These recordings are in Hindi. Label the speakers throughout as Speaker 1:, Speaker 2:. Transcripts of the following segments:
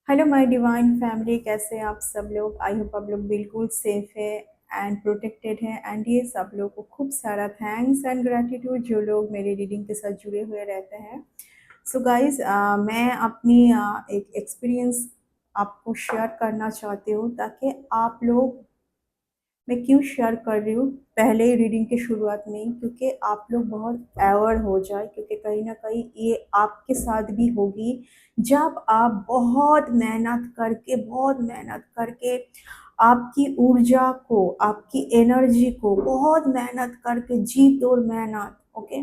Speaker 1: हेलो माय डिवाइन फैमिली, कैसे हैं आप सब लोग। आई होप आप लोग बिल्कुल सेफ है एंड प्रोटेक्टेड है। एंड ये सब लोग को खूब सारा थैंक्स एंड ग्रैटिट्यूड जो लोग मेरी रीडिंग के साथ जुड़े हुए रहते हैं। सो गाइस, मैं अपनी एक एक्सपीरियंस आपको शेयर करना चाहती हूँ ताकि आप लोग, मैं क्यों शेयर कर रही हूँ पहले ही रीडिंग की शुरुआत में ही, क्योंकि आप लोग बहुत अवेयर हो जाए, क्योंकि कहीं ना कहीं ये आपके साथ भी होगी। जब आप बहुत मेहनत करके आपकी ऊर्जा को, आपकी एनर्जी को बहुत मेहनत करके, जी तोड़ मेहनत, ओके,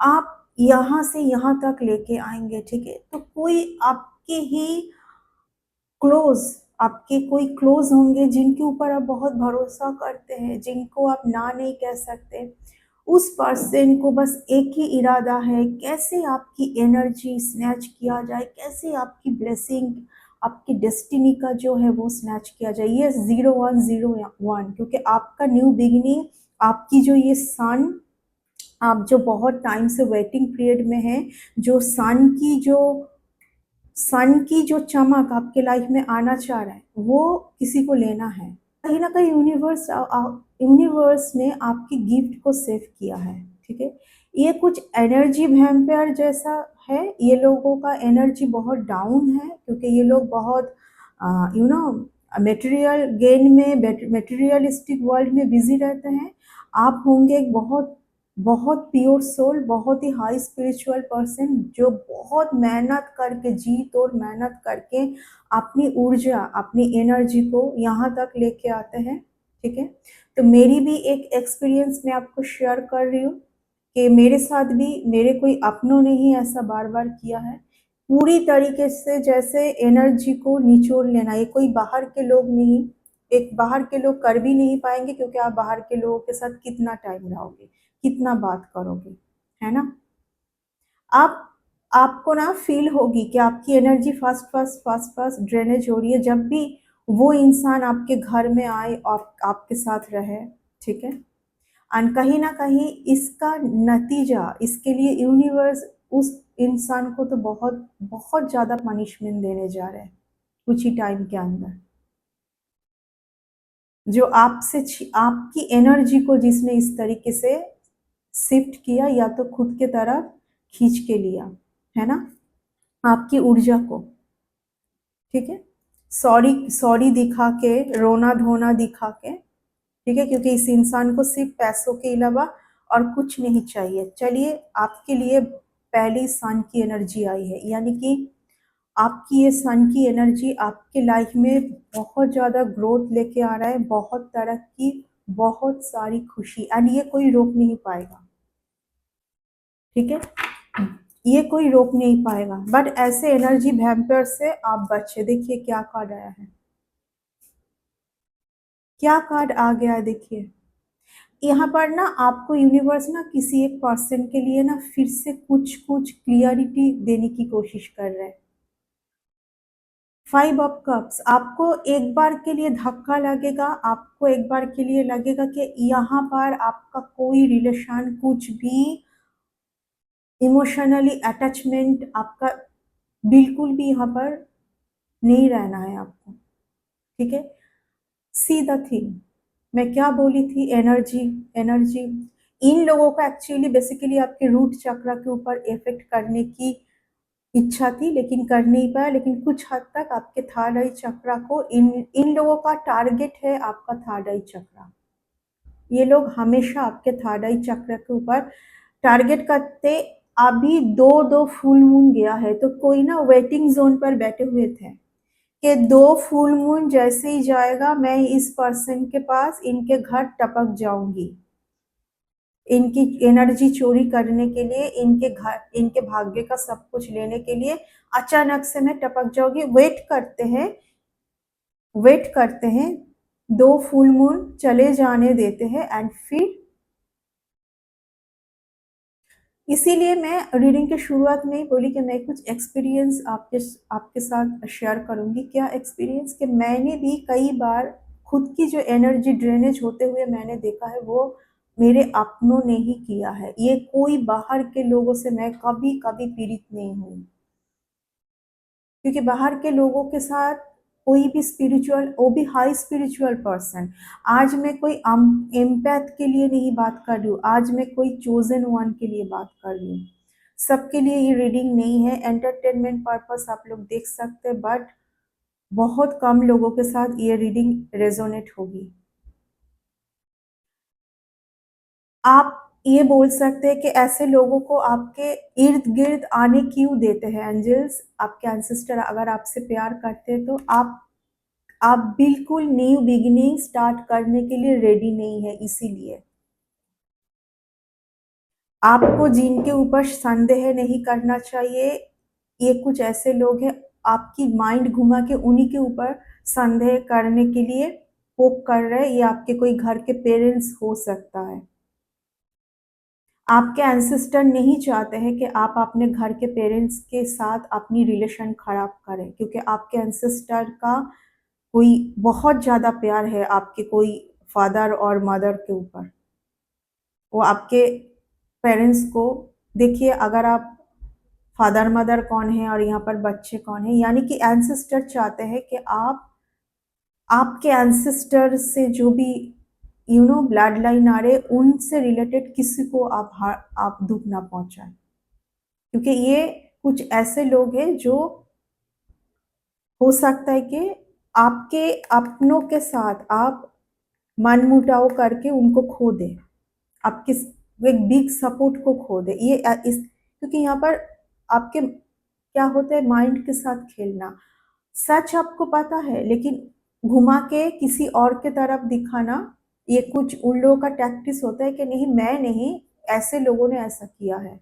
Speaker 1: आप यहाँ से यहाँ तक लेके आएंगे, ठीक है। तो कोई आपके ही क्लोज, आपके कोई क्लोज होंगे जिनके ऊपर आप बहुत भरोसा करते हैं, जिनको आप ना नहीं कह सकते। उस पर्सन को बस एक ही इरादा है, कैसे आपकी एनर्जी स्नैच किया जाए, कैसे आपकी ब्लेसिंग, आपकी डेस्टिनी का जो है वो स्नैच किया जाए। ये 0101, क्योंकि आपका न्यू बिगिनिंग, आपकी जो ये सन, आप जो बहुत टाइम से वेटिंग पीरियड में है, जो सन की जो चमक आपके लाइफ में आना चाह रहा है, वो किसी को लेना है। कहीं ना कहीं यूनिवर्स ने आपकी गिफ्ट को सेव किया है, ठीक है। ये कुछ एनर्जी वैम्पायर जैसा है। ये लोगों का एनर्जी बहुत डाउन है, क्योंकि ये लोग बहुत मटेरियल गेन में, मटेरियलिस्टिक वर्ल्ड में बिजी रहते हैं। आप होंगे एक बहुत बहुत प्योर सोल, बहुत ही हाई स्पिरिचुअल पर्सन, जो बहुत मेहनत करके, जी तोड़ मेहनत करके अपनी ऊर्जा, अपनी एनर्जी को यहाँ तक लेके आते हैं, ठीक है। तो मेरी भी एक एक्सपीरियंस मैं आपको शेयर कर रही हूँ कि मेरे साथ भी, मेरे कोई अपनों ने ही ऐसा बार बार किया है। पूरी तरीके से जैसे एनर्जी को निचोड़ लेना, ये कोई बाहर के लोग नहीं, एक बाहर के लोग कर भी नहीं पाएंगे, क्योंकि आप बाहर के लोगों के साथ कितना टाइम रहोगे, कितना बात करोगे, है ना। आप आपको ना फील होगी कि आपकी energy fast fast fast fast drainage हो रही है, जब भी वो इंसान आपके घर में आए और आपके साथ रहे, ठीक है। और कहीं ना कहीं इसका नतीजा, इसके लिए यूनिवर्स उस इंसान को तो बहुत बहुत ज्यादा पनिशमेंट देने जा रहे हैं कुछ ही टाइम के अंदर। जो आपकी एनर्जी को जिसने इस तरीके से शिफ्ट किया, या तो खुद के तरफ खींच के लिया, है ना, आपकी ऊर्जा को, ठीक है। सॉरी सॉरी दिखा के, रोना धोना दिखा के, ठीक है, क्योंकि इस इंसान को सिर्फ पैसों के अलावा और कुछ नहीं चाहिए। चलिए, आपके लिए पहली सन की एनर्जी आई है, यानी कि आपकी ये सन की एनर्जी आपके लाइफ में बहुत ज़्यादा ग्रोथ लेके आ रहा है, बहुत तरक्की, बहुत सारी खुशी, एंड ये कोई रोक नहीं पाएगा, ठीक है। ये कोई रोक नहीं पाएगा। बट ऐसे एनर्जी वैम्पायर से आप बचे। देखिए क्या कार्ड आया है, क्या कार्ड आ गया है, देखिए। यहाँ पर ना आपको यूनिवर्स ना किसी एक पर्सन के लिए ना फिर से कुछ कुछ क्लियरिटी देने की कोशिश कर रहा है। 5 ऑफ कप्स, आपको एक बार के लिए धक्का लगेगा, आपको एक बार के लिए लगेगा कि यहाँ पर आपका कोई रिलेशन, कुछ भी इमोशनली अटैचमेंट आपका बिल्कुल भी यहाँ पर नहीं रहना है आपको, ठीक है। सी द थिंग, मैं क्या बोली थी, एनर्जी, एनर्जी इन लोगों को एक्चुअली बेसिकली आपके रूट चक्र के ऊपर इफेक्ट करने की इच्छा थी, लेकिन कर नहीं पाया। लेकिन कुछ हद तक आपके थर्ड आई चक्र को, इन इन लोगों का टारगेट है आपका थर्ड आई चक्र। ये लोग हमेशा आपके थर्ड आई चक्र के ऊपर टारगेट करते। अभी दो दो फुल मून गया है, तो कोई ना वेटिंग जोन पर बैठे हुए थे कि 2 फुल मून जैसे ही जाएगा, मैं इस पर्सन के पास, इनके घर टपक जाऊंगी, इनकी एनर्जी चोरी करने के लिए, इनके घर, इनके भाग्य का सब कुछ लेने के लिए अचानक से मैं टपक जाऊंगी। वेट करते हैं, 2 फुल मून चले जाने देते हैं, एंड फिर, इसीलिए मैं रीडिंग की शुरुआत में ही बोली कि मैं कुछ एक्सपीरियंस आपके साथ शेयर करूंगी। क्या एक्सपीरियंस, कि मैंने भी कई बार खुद की जो एनर्जी ड्रेनेज होते हुए मैंने देखा है, वो मेरे अपनों ने ही किया है। ये कोई बाहर के लोगों से मैं कभी कभी पीड़ित नहीं हुई। क्योंकि बाहर के लोगों के साथ कोई भी स्पिरिचुअल, वो भी हाई स्पिरिचुअल पर्सन, आज मैं कोई एम्पैथ के लिए नहीं बात कर रही हूँ, आज मैं कोई चोजन वन के लिए बात कर रही हूँ। सबके लिए ये रीडिंग नहीं है, एंटरटेनमेंट पर्पस आप लोग देख सकते हैं, बट बहुत कम लोगों के साथ ये रीडिंग रेजोनेट होगी। आप ये बोल सकते हैं कि ऐसे लोगों को आपके इर्द गिर्द आने क्यों देते हैं एंजल्स, आपके एंसेस्टर अगर आपसे प्यार करते हैं तो आप बिल्कुल न्यू बिगिनिंग स्टार्ट करने के लिए रेडी नहीं है, इसीलिए आपको जिनके ऊपर संदेह नहीं करना चाहिए, ये कुछ ऐसे लोग हैं, आपकी माइंड घुमा के उन्हीं के ऊपर संदेह करने के लिए पोक कर रहे हैं। ये आपके कोई घर के पेरेंट्स हो सकता है। आपके एंसेस्टर नहीं चाहते हैं कि आप अपने घर के पेरेंट्स के साथ अपनी रिलेशन खराब करें, क्योंकि आपके एंसेस्टर का कोई बहुत ज़्यादा प्यार है आपके कोई फादर और मदर के ऊपर। वो आपके पेरेंट्स को, देखिए अगर आप फादर मदर कौन है और यहाँ पर बच्चे कौन है, यानी कि एंसेस्टर चाहते हैं कि आप आपके एंसेस्टर से जो भी ब्लड लाइन आ रहे, उनसे रिलेटेड किसी को आप दुख ना पहुंचाएं, क्योंकि ये कुछ ऐसे लोग हैं जो हो सकता है कि आपके अपनों के साथ आप मनमुटाव करके उनको खो दें, आपके एक बिग सपोर्ट को खो दे। ये इस क्योंकि यहाँ पर आपके क्या होता है, माइंड के साथ खेलना। सच आपको पता है, लेकिन घुमा के किसी और के तरफ दिखाना, ये कुछ उन लोगों का टैक्टिस होता है कि नहीं मैं नहीं, ऐसे लोगों ने ऐसा किया है।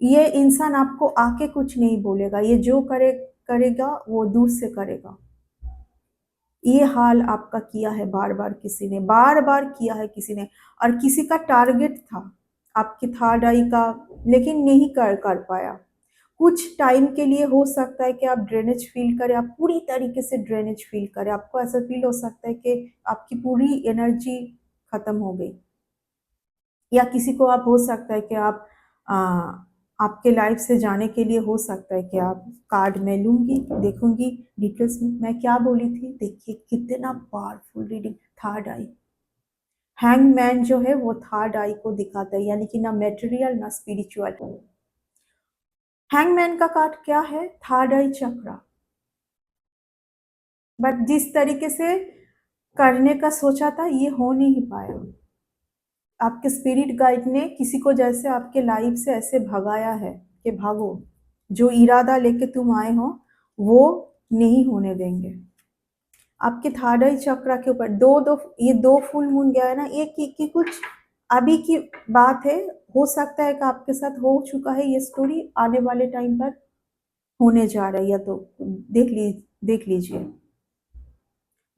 Speaker 1: ये इंसान आपको आके कुछ नहीं बोलेगा, ये जो करेगा वो दूर से करेगा। ये हाल आपका किया है बार बार, किसी ने बार बार किया है किसी ने, और किसी का टारगेट था आपकी थर्ड आई का, लेकिन नहीं कर पाया। कुछ टाइम के लिए हो सकता है कि आप ड्रेनेज फील करें, आप पूरी तरीके से ड्रेनेज फील करें, आपको ऐसा फील हो सकता है कि आपकी पूरी एनर्जी खत्म हो गई, या किसी को आप हो सकता है कि आप आ, आपके लाइफ से जाने के लिए हो सकता है कि आप कार्ड में लूंगी, देखूंगी डिटेल्स में मैं क्या बोली थी। देखिए कितना पावरफुल रीडिंग, थर्ड आई। हैंगमैन जो है वो थर्ड आई को दिखाता है, यानी कि ना मेटेरियल ना स्पिरिचुअल। हैंगमैन का कार्ड क्या है, थर्ड आई चक्रा। बट जिस तरीके से करने का सोचा था ये हो नहीं पाया, आपके स्पिरिट गाइड ने किसी को जैसे आपके लाइफ से ऐसे भगाया है कि भागो, जो इरादा लेके तुम आए हो वो नहीं होने देंगे। आपके थर्ड आई चक्र के ऊपर ये दो फुल मून गया है ना, ये की कुछ अभी की बात है, हो सकता है कि आपके साथ हो चुका है ये स्टोरी, आने वाले टाइम पर होने जा रहा है, या तो देख लीजिए।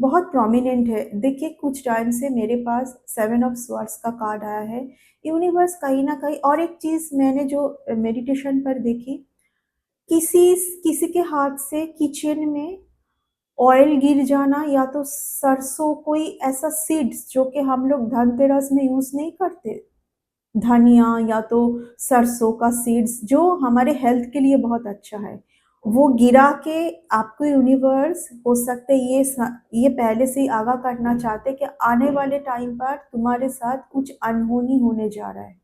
Speaker 1: बहुत प्रोमिनेंट है। देखिए कुछ टाइम से मेरे पास 7 ऑफ स्वॉर्ड्स का कार्ड आया है। यूनिवर्स कहीं ना कहीं, और एक चीज मैंने जो मेडिटेशन पर देखी, किसी किसी के हाथ से किचन में ऑयल गिर जाना, या तो सरसों, कोई ऐसा सीड्स जो कि हम लोग धनतेरस में यूज नहीं करते, धनिया या तो सरसों का सीड्स जो हमारे हेल्थ के लिए बहुत अच्छा है, वो गिरा के आपको यूनिवर्स हो सकते ये पहले से ही आगाह करना चाहते कि आने वाले टाइम पर तुम्हारे साथ कुछ अनहोनी होने जा रहा है।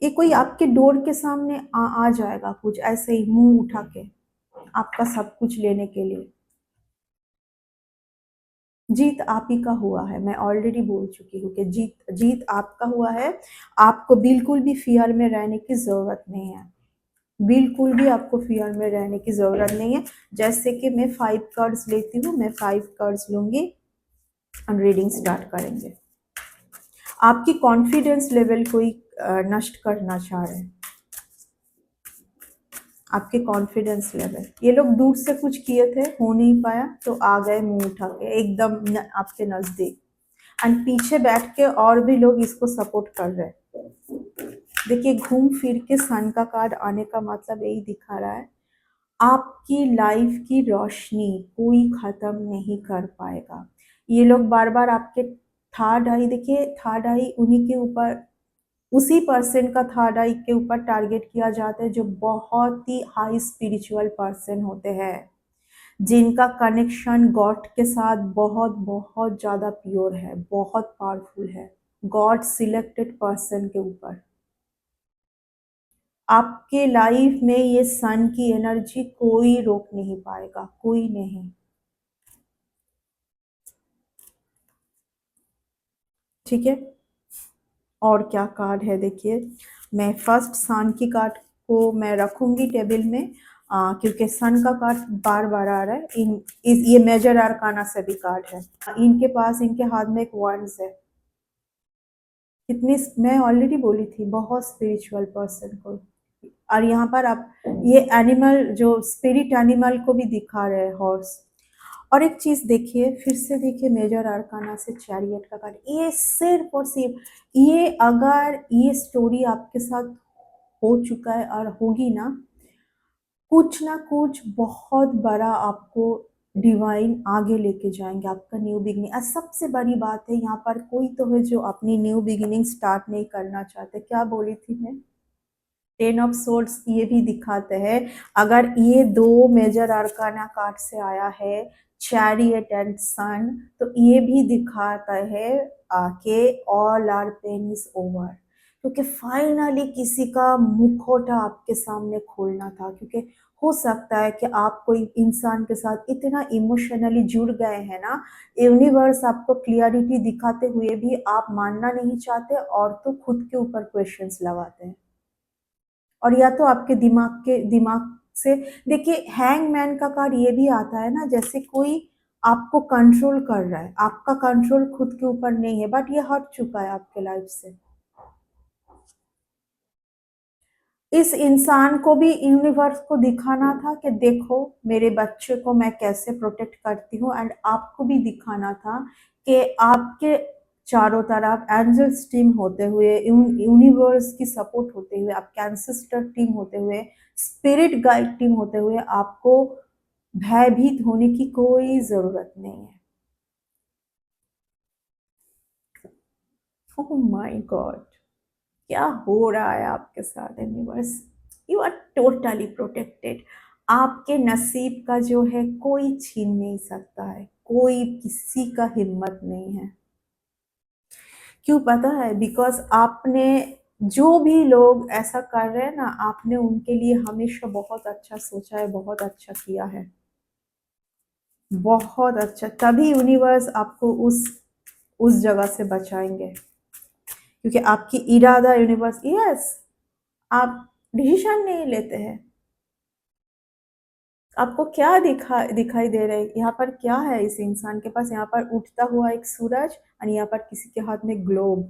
Speaker 1: ये कोई आपके डोर के सामने आ जाएगा, कुछ ऐसे ही मुंह उठा के आपका सब कुछ लेने के लिए। जीत आप ही का हुआ है, मैं ऑलरेडी बोल चुकी हूँ कि जीत जीत आपका हुआ है। आपको बिल्कुल भी फियर में रहने की जरूरत नहीं है, बिल्कुल भी आपको फियर में रहने की जरूरत नहीं है। जैसे कि मैं 5 कार्ड्स लेती हूँ, मैं 5 कार्ड्स लूंगी, हम रीडिंग स्टार्ट करेंगे। आपकी कॉन्फिडेंस लेवल कोई नष्ट करना चाह रहे हैं, आपके कॉन्फिडेंस लेवल। ये लोग दूर से कुछ किए थे, हो नहीं पाया, तो आ गए मुंह उठा के एकदम आपके नजदीक, एंड पीछे बैठ के और भी लोग इसको सपोर्ट कर रहे हैं। देखिए घूम फिर के सन का कार्ड आने का मतलब यही दिखा रहा है, आपकी लाइफ की रोशनी कोई खत्म नहीं कर पाएगा। ये लोग बार बार आपके थर्ड आई, देखिए थर्ड आई उन्हीं के ऊपर उसी पर्सन का थर्ड आई के ऊपर टारगेट किया जाता है जो बहुत ही हाई स्पिरिचुअल पर्सन होते हैं, जिनका कनेक्शन गॉड के साथ बहुत बहुत ज़्यादा प्योर है, बहुत पावरफुल है, गॉड सिलेक्टेड पर्सन के ऊपर। आपके लाइफ में ये सन की एनर्जी कोई रोक नहीं पाएगा, कोई नहीं। ठीक है, और क्या कार्ड है देखिए। मैं फर्स्ट सन की कार्ड को मैं रखूंगी टेबल में, क्योंकि सन का कार्ड बार बार आ रहा है। ये मेजर आर्काना से भी कार्ड है। इनके पास, इनके हाथ में एक wands है। कितनी, मैं ऑलरेडी बोली थी, बहुत स्पिरिचुअल पर्सन को। और यहाँ पर आप ये एनिमल, जो स्पिरिट एनिमल को भी दिखा रहे हैं, हॉर्स। और एक चीज देखिए, फिर से देखिए, मेजर आर्काना से चैरियट का कार्ड। ये सिर्फ और सिर्फ, ये अगर ये स्टोरी आपके साथ हो चुका है और होगी ना कुछ बहुत बड़ा आपको डिवाइन आगे लेके जाएंगे, आपका न्यू बिगिनिंग। सबसे बड़ी बात है, यहाँ पर कोई तो है जो अपनी न्यू बिगिनिंग स्टार्ट नहीं करना चाहते। क्या बोली थी मैं? टेन ऑफ सोर्ड्स ये भी दिखाते हैं। अगर ये दो मेजर आर्काना कार्ड से आया है, चैरियट एंड सन, तो ये भी दिखाता है कि all your pain is over. क्योंकि फाइनली किसी का मुखौटा आपके सामने खोलना था। क्योंकि हो सकता है कि आप कोई इंसान के साथ इतना इमोशनली जुड़ गए हैं ना, यूनिवर्स आपको क्लियरिटी दिखाते हुए भी आप मानना नहीं चाहते, और तो खुद के ऊपर क्वेश्चंस लगाते हैं। और या तो आपके दिमाग से, देखिए हैंगमैन का कार्ड ये भी आता है ना, जैसे कोई आपको कंट्रोल कर रहा है, आपका कंट्रोल खुद के ऊपर नहीं है, बट ये हट चुका है आपके लाइफ से। इस इंसान को भी यूनिवर्स को दिखाना था कि देखो मेरे बच्चे को मैं कैसे प्रोटेक्ट करती हूँ, एंड आपको भी दिखाना था कि आपके चारों तरफ एंजल्स टीम होते हुए, यूनिवर्स की सपोर्ट होते हुए, आपके एंसेस्टर टीम होते हुए, स्पिरिट गाइड टीम होते हुए, आपको भयभीत होने की कोई जरूरत नहीं है। ओह माय गॉड, क्या हो रहा है आपके साथ universe? You are totally protected. आपके नसीब का जो है कोई छीन नहीं सकता है, कोई किसी का हिम्मत नहीं है। क्यों पता है? बिकॉज आपने, जो भी लोग ऐसा कर रहे हैं ना, आपने उनके लिए हमेशा बहुत अच्छा सोचा है, बहुत अच्छा किया है, बहुत अच्छा। तभी यूनिवर्स आपको उस जगह से बचाएंगे, क्योंकि आपकी इरादा यूनिवर्स, यस, आप डिसीजन नहीं लेते हैं। आपको क्या दिखाई दे रहा है यहाँ पर? क्या है इस इंसान के पास? यहाँ पर उठता हुआ एक सूरज, और यहाँ पर किसी के हाथ में ग्लोब।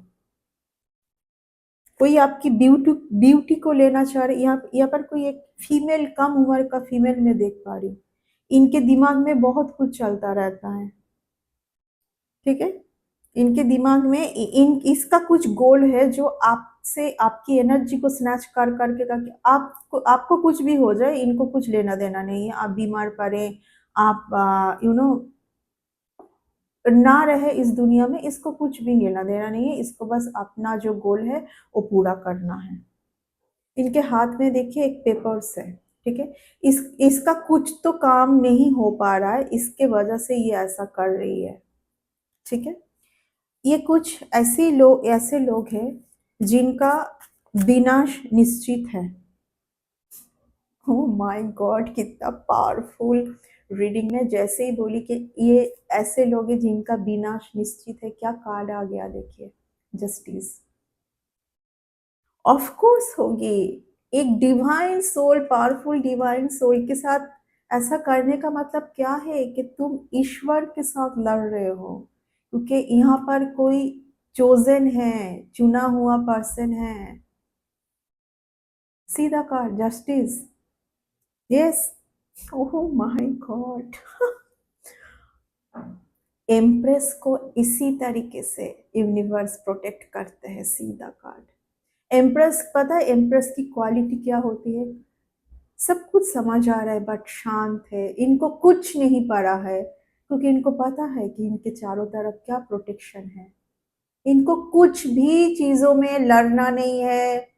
Speaker 1: कोई आपकी ब्यूटी ब्यूटी को लेना चाह रहे। यहाँ पर कोई एक फीमेल, कम उम्र का फीमेल मैं देख पा रही हूँ। इनके दिमाग में बहुत कुछ चलता रहता है, ठीक है। इनके दिमाग में इन इसका कुछ गोल है, जो आपसे आपकी एनर्जी को स्नैच कर करके करके आपको कुछ भी हो जाए, इनको कुछ लेना देना नहीं है। आप बीमार पड़े, आप ना रहे इस दुनिया में, इसको कुछ भी लेना देना नहीं है। इसको बस अपना जो गोल है वो पूरा करना है। इनके हाथ में देखिए एक पेपर्स है, ठीक है। इसका कुछ तो काम नहीं हो पा रहा है, इसके वजह से ये ऐसा कर रही है, ठीक है। ये कुछ ऐसे लोग हैं जिनका विनाश निश्चित है। ओह माय गॉड, कितना पावरफुल रीडिंग है। जैसे ही बोली कि ये ऐसे लोग हैं जिनका विनाश निश्चित है, क्या कार्ड आ गया देखिए, जस्टिस। ऑफ कोर्स होगी। एक divine soul, powerful divine soul के साथ ऐसा करने का मतलब क्या है? कि तुम ईश्वर के साथ लड़ रहे हो, क्योंकि यहाँ पर कोई चोजन है, चुना हुआ पर्सन है। सीधा card, justice, yes. Oh my God, empress को इसी तरीके से यूनिवर्स प्रोटेक्ट करते हैं, सीधा कार्ड। एम्प्रेस, पता है एम्प्रेस की क्वालिटी क्या होती है? सब कुछ समझ आ रहा है बट शांत है, इनको कुछ नहीं पड़ा है, क्योंकि इनको पता है कि इनके चारों तरफ क्या प्रोटेक्शन है। इनको कुछ भी चीजों में लड़ना नहीं है,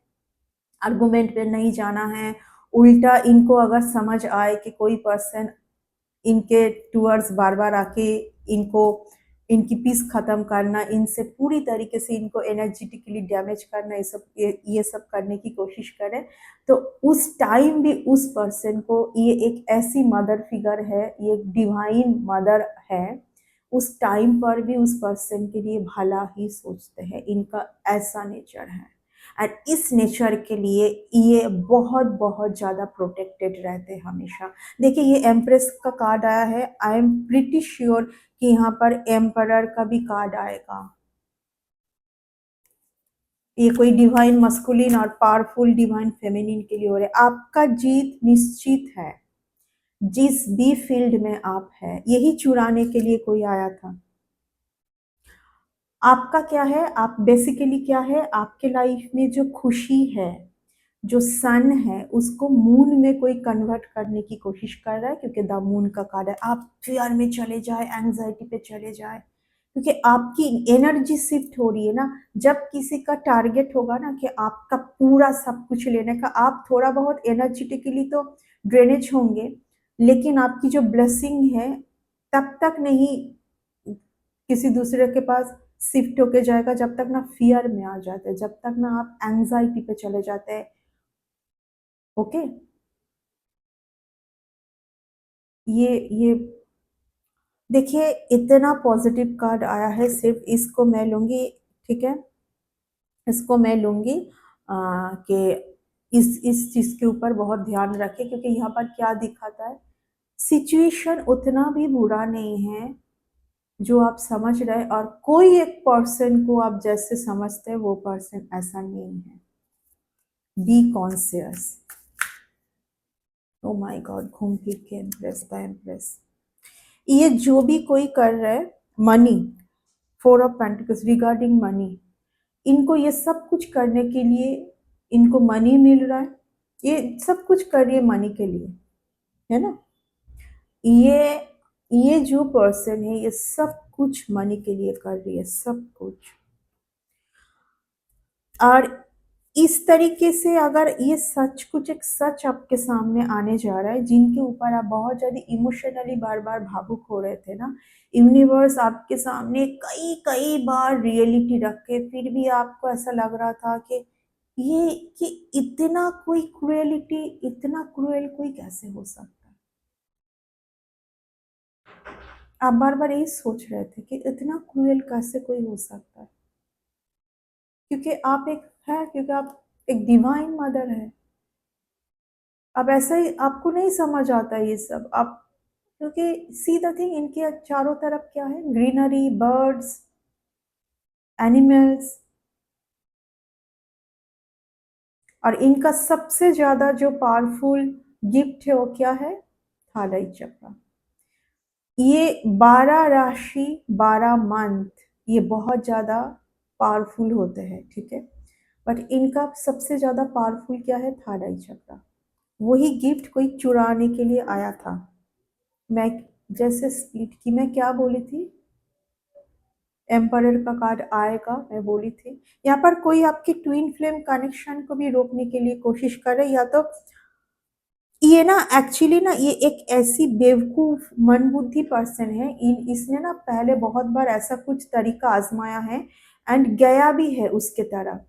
Speaker 1: आर्गुमेंट पे नहीं जाना है। उल्टा इनको अगर समझ आए कि कोई पर्सन इनके टूवर्ड्स बार बार आके इनको इनकी पीस खत्म करना, इनसे पूरी तरीके से इनको एनर्जेटिकली डैमेज करना, ये सब करने की कोशिश करें, तो उस टाइम भी उस पर्सन को, ये एक ऐसी मदर फिगर है, ये एक डिवाइन मदर है, उस टाइम पर भी उस पर्सन के लिए भला ही सोचते हैं। इनका ऐसा नेचर है, एंड इस नेचर के लिए ये बहुत बहुत ज़्यादा प्रोटेक्टेड रहते हैं हमेशा। देखिए ये एम्प्रेस का कार्ड आया है, आई एम प्रिटी श्योर कि यहाँ पर एम्परर का भी कार्ड आएगा। ये कोई डिवाइन मस्कुलिन और पावरफुल डिवाइन फेमिनिन के लिए हो रहा है। आपका जीत निश्चित है, जिस भी फील्ड में आप है, यही चुराने के लिए कोई आया था। आपका क्या है, आप बेसिकली क्या है, आपके लाइफ में जो खुशी है, जो सन है, उसको मून में कोई कन्वर्ट करने की कोशिश कर रहा है, क्योंकि द मून का कार्ड है। आप फियर में चले जाए, एंजाइटी पे चले जाए, क्योंकि आपकी एनर्जी शिफ्ट हो रही है ना। जब किसी का टारगेट होगा ना कि आपका पूरा सब कुछ लेने का, आप थोड़ा बहुत एनर्जेटिकली तो ड्रेनेज होंगे, लेकिन आपकी जो ब्लेसिंग है तब तक नहीं किसी दूसरे के पास शिफ्ट होके जाएगा, जब तक ना फियर में आ जाते हैं, जब तक ना आप एंजाइटी पे चले जाते हैं। ओके, ये देखिए इतना पॉजिटिव कार्ड आया है, सिर्फ इसको मैं लूंगी, ठीक है, इसको मैं लूंगी कि इस चीज के ऊपर बहुत ध्यान रखें, क्योंकि यहाँ पर क्या दिखाता है, सिचुएशन उतना भी बुरा नहीं है जो आप समझ रहे हैं, और कोई एक पर्सन को आप जैसे समझते हैं वो पर्सन ऐसा नहीं है। Be conscious. O my God, घूम फिर के एम्प्रेस द एम्प्रेस। ये जो भी कोई कर रहा है, money, four of pentacles regarding money, इनको ये सब कुछ करने के लिए, इनको मनी मिल रहा है, ये सब कुछ कर रही है मनी के लिए, है ना। ये ये जो पर्सन है, ये सब कुछ मनी के लिए कर रही है, सब कुछ। और इस तरीके से अगर ये सच, कुछ एक सच आपके सामने आने जा रहा है, जिनके ऊपर आप बहुत ज्यादा इमोशनली बार बार भावुक हो रहे थे ना, यूनिवर्स आपके सामने कई कई बार रियलिटी रख के, फिर भी आपको ऐसा लग रहा था ये कि इतना कोई क्रुएलिटी, इतना क्रुएल कोई कैसे हो सकता है। आप बार बार यही सोच रहे थे कि इतना क्रुएल कैसे कोई हो सकता है, क्योंकि आप एक है, क्योंकि आप एक डिवाइन मदर है। अब ऐसा ही आपको नहीं समझ आता ये सब, आप, क्योंकि सी द थिंग, इनके चारों तरफ क्या है, ग्रीनरी, बर्ड्स, एनिमल्स, और इनका सबसे ज्यादा जो पावरफुल गिफ्ट है वो क्या है, थालाई चक्र। ये 12 राशि, 12 मंथ, ये बहुत ज्यादा पावरफुल होते हैं, ठीक है, बट इनका सबसे ज्यादा पावरफुल क्या है, थालाई चक्र। वही गिफ्ट कोई चुराने के लिए आया था। मैं जैसे स्प्लिट की, मैं क्या बोली थी, एम्परर का कार्ड आएगा, मैं बोली थी। यहाँ पर कोई आपकी ट्विन फ्लेम कनेक्शन को भी रोकने के लिए कोशिश कर रहे, या तो ये ना, एक्चुअली ना, ये एक ऐसी बेवकूफ मनबुद्धि पर्सन है, इसने ना पहले बहुत बार ऐसा कुछ तरीका आजमाया है, एंड गया भी है उसके तरफ।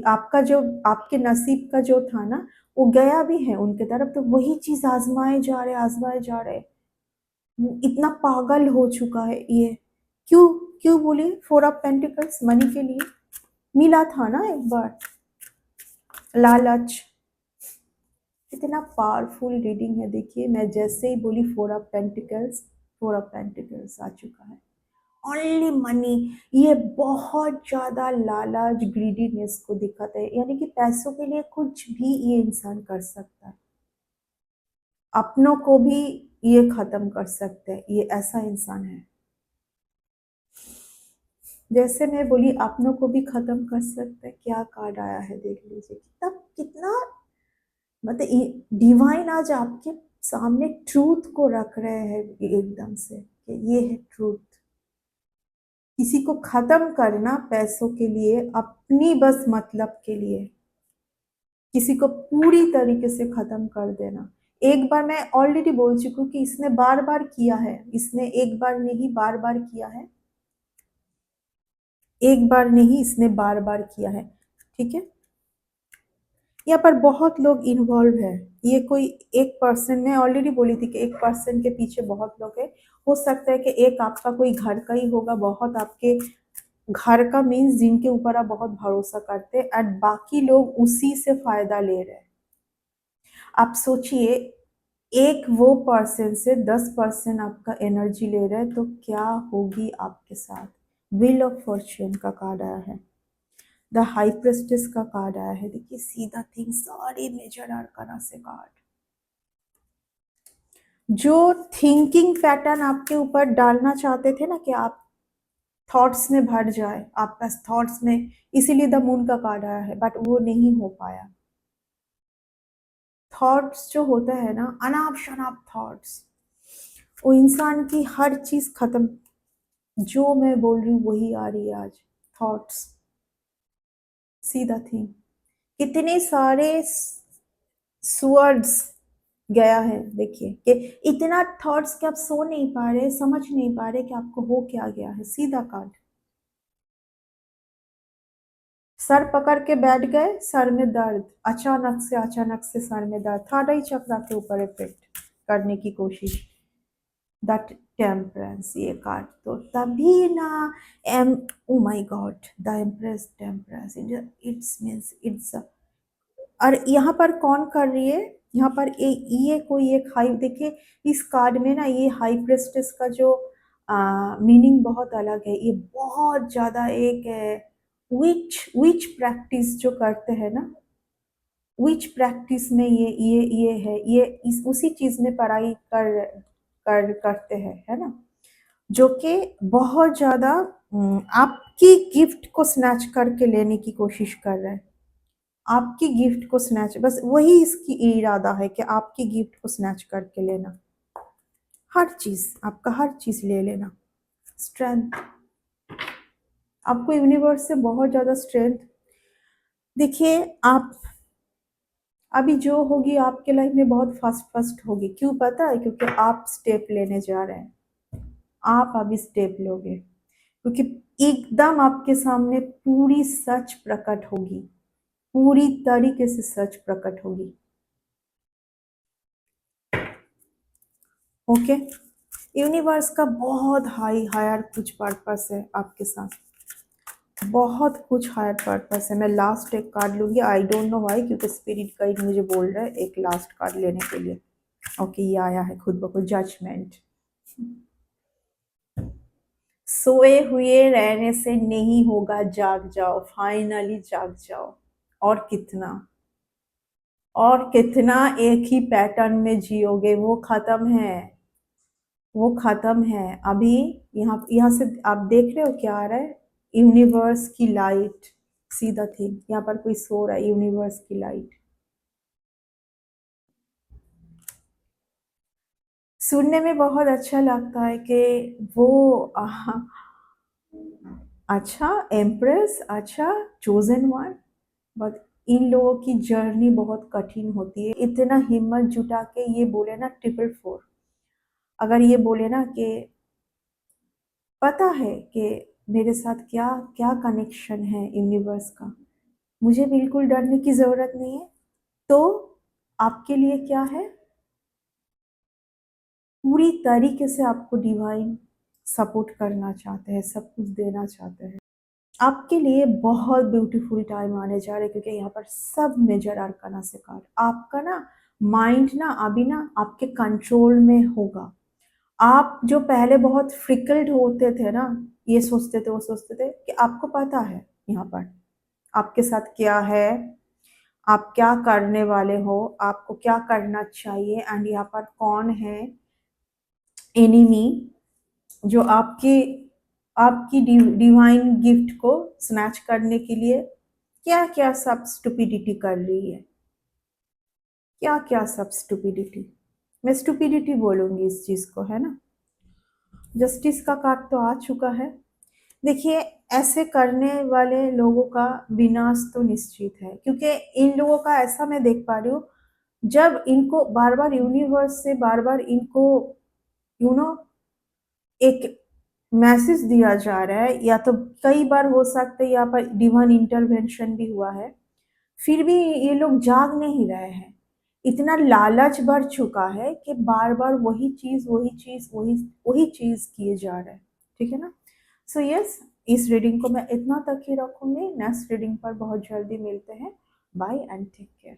Speaker 1: आपका जो, आपके नसीब का जो था ना, वो गया भी है उनके तरफ, तो वही चीज आजमाए जा रहे, आजमाए जा रहे। इतना पागल हो चुका है ये। क्यों, क्यों बोले, फोर ऑफ पेंटिकल्स मनी के लिए मिला था ना एक बार, लालच। इतना पावरफुल रीडिंग है, देखिए मैं जैसे ही बोली four of pentacles, four of pentacles आ चुका है। ओनली मनी, ये बहुत ज्यादा लालच, ग्रीडीनेस को दिखाता है, यानी कि पैसों के लिए कुछ भी ये इंसान कर सकता है, अपनों को भी ये खत्म कर सकते हैं, ये ऐसा इंसान है। जैसे मैं बोली अपनों को भी खत्म कर सकते हैं, क्या कार्ड आया है देख लीजिए, कितना कितना, मतलब डिवाइन आज आपके सामने ट्रूथ को रख रहे हैं एकदम से, कि ये है ट्रूथ। किसी को खत्म करना पैसों के लिए, अपनी बस मतलब के लिए, किसी को पूरी तरीके से खत्म कर देना। एक बार मैं ऑलरेडी बोल चुकी हूँ कि इसने बार बार किया है, इसने एक बार नहीं बार बार किया है, एक बार नहीं इसने बार बार किया है, ठीक है। यहाँ पर बहुत लोग इन्वॉल्व है, ये कोई एक पर्सन, मैं ऑलरेडी बोली थी कि एक पर्सन के पीछे बहुत लोग है। हो सकता है कि एक आपका कोई घर का ही होगा, बहुत आपके घर का मीन्स जिनके ऊपर आप बहुत भरोसा करते हैं, एंड बाकी लोग उसी से फायदा ले रहे हैं। आप सोचिए, एक वो पर्सन से 10% आपका एनर्जी ले रहे हैं, तो क्या होगी आपके साथ। व्हील ऑफ फॉर्च्यून का कार्ड आया है, द हाई प्रेस्टिस का कार्ड आया है। देखिए सीधा थिंग, सारे मेजर आर्काना से कार्ड, जो थिंकिंग पैटर्न आपके ऊपर डालना चाहते थे ना कि आप थॉट्स में भर जाए, आपका थॉट्स में, इसीलिए द मून का कार्ड आया है, बट वो नहीं हो पाया। थॉट्स जो होता है ना, अनाप शनाप थॉट्स, वो इंसान की हर चीज खत्म, जो मैं बोल रही हूँ वही आ रही है आज। थॉट्स, सीधा थिंग, कितने सारे स्वर्ड्स गया है। देखिए कि इतना थॉट्स कि आप सो नहीं पा रहे, समझ नहीं पा रहे कि आपको हो क्या गया है। सीधा कार्ड, सर पकड़ के बैठ गए, सर में दर्द, अचानक से सर में दर्द, थर्ड आई चक्रा के ऊपर इफेक्ट करने की कोशिश। दैट टेम्परेंस, ये कार्ड तो तभी ना, um, oh my God, the empress temperance, it's means it's, और यहाँ पर कौन कर रही है, यहाँ पर ये कोई एक हाई, देखिए इस कार्ड में ना ये हाई प्रेस्टिस का जो मीनिंग बहुत अलग है। ये बहुत ज्यादा एक विच प्रैक्टिस जो करते हैं ना, विच प्रैक्टिस में ये है, ये इस उसी चीज में पढ़ाई करते हैं, है ना, जो कि बहुत ज्यादा आपकी गिफ्ट को स्नैच करके लेने की कोशिश कर रहे हैं। आपकी गिफ्ट को स्नैच, बस वही इसकी इरादा है कि आपकी गिफ्ट को स्नैच करके लेना, हर चीज आपका, हर चीज ले लेना। स्ट्रेंथ, आपको यूनिवर्स से बहुत ज्यादा स्ट्रेंथ। देखिए आप अभी जो होगी आपके लाइफ में बहुत फास्ट फास्ट होगी, क्यों पता है, क्योंकि आप स्टेप लेने जा रहे हैं, आप अभी स्टेप लोगे, क्योंकि एकदम आपके सामने पूरी सच प्रकट होगी, पूरी तरीके से सच प्रकट होगी। ओके, यूनिवर्स का बहुत हायर कुछ पर्पस है आपके साथ, बहुत कुछ हायर पर्पस है। मैं लास्ट एक कार्ड लूंगी, आई डोंट नो व्हाई, क्योंकि स्पिरिट गाइड मुझे बोल रहा है एक लास्ट कार्ड लेने के लिए। ओके, ये आया है खुद ब खुद, जजमेंट। सोए हुए रहने से नहीं होगा, जाग जाओ, फाइनली जाग जाओ। और कितना, और कितना एक ही पैटर्न में जियोगे, वो खत्म है, वो खत्म है अभी। यहाँ से आप देख रहे हो क्या आ रहा है, यूनिवर्स की लाइट, सीधा थिंग, यहाँ पर कोई सो रहा है, यूनिवर्स की लाइट। सुनने में बहुत अच्छा लगता है कि वो अच्छा एम्प्रेस, अच्छा चोजन वन, बट इन लोगों की जर्नी बहुत कठिन होती है। इतना हिम्मत जुटा के ये बोले ना, 444, अगर ये बोले ना कि पता है कि मेरे साथ क्या क्या कनेक्शन है यूनिवर्स का, मुझे बिल्कुल डरने की जरूरत नहीं है, तो आपके लिए क्या है, पूरी तरीके से आपको डिवाइन सपोर्ट करना चाहते हैं, सब कुछ देना चाहते हैं। आपके लिए बहुत ब्यूटीफुल टाइम आने जा रहे हैं, क्योंकि यहाँ पर सब मेजर आर्काना से कार्ड, आपका ना माइंड ना अभी ना आपके कंट्रोल में होगा। आप जो पहले बहुत फ्रिकल्ड होते थे ना, ये सोचते थे वो सोचते थे, कि आपको पता है यहाँ पर आपके साथ क्या है, आप क्या करने वाले हो, आपको क्या करना चाहिए, एंड यहाँ पर कौन है एनिमी, जो आपके आपकी डिवाइन गिफ्ट को स्नैच करने के लिए क्या क्या सब स्टुपिडिटी कर रही है, क्या क्या सब स्टुपिडिटी, मैं स्टुपिडिटी बोलूंगी इस चीज को, है ना। जस्टिस का कार्ड तो आ चुका है। देखिए, ऐसे करने वाले लोगों का विनाश तो निश्चित है, क्योंकि इन लोगों का ऐसा मैं देख पा रही हूँ, जब इनको बार-बार यूनिवर्स से बार-बार इनको यू नो एक मैसेज दिया जा रहा है, या तो कई बार हो सकता है यहाँ पर डिवाइन इंटरवेंशन भी हुआ है, फिर भी ये लोग जाग नहीं रहे हैं। इतना लालच बढ़ चुका है कि बार-बार वही चीज़, वही चीज़, वही वही चीज़ किए जा रहे हैं। ठीक है ना? सो यस, इस रीडिंग को मैं इतना तक ही रखूँगी। नेक्स्ट रीडिंग पर बहुत जल्दी मिलते हैं। Bye and take care.